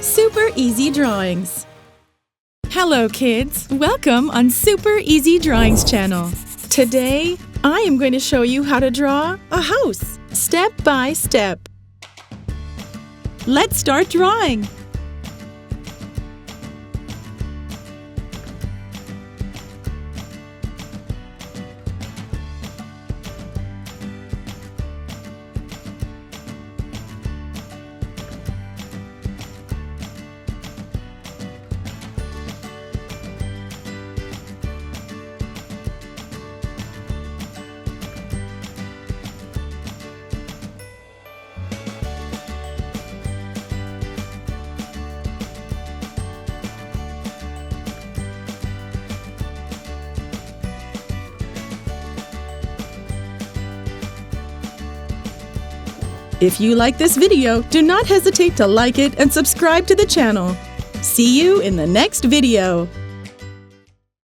Super Easy Drawings. Hello kids, welcome on Super Easy Drawings channel. Today, I am going to show you how to draw a house, step by step. Let's start drawing. If you like this video, do not hesitate to like it and subscribe to the channel. See you in the next video.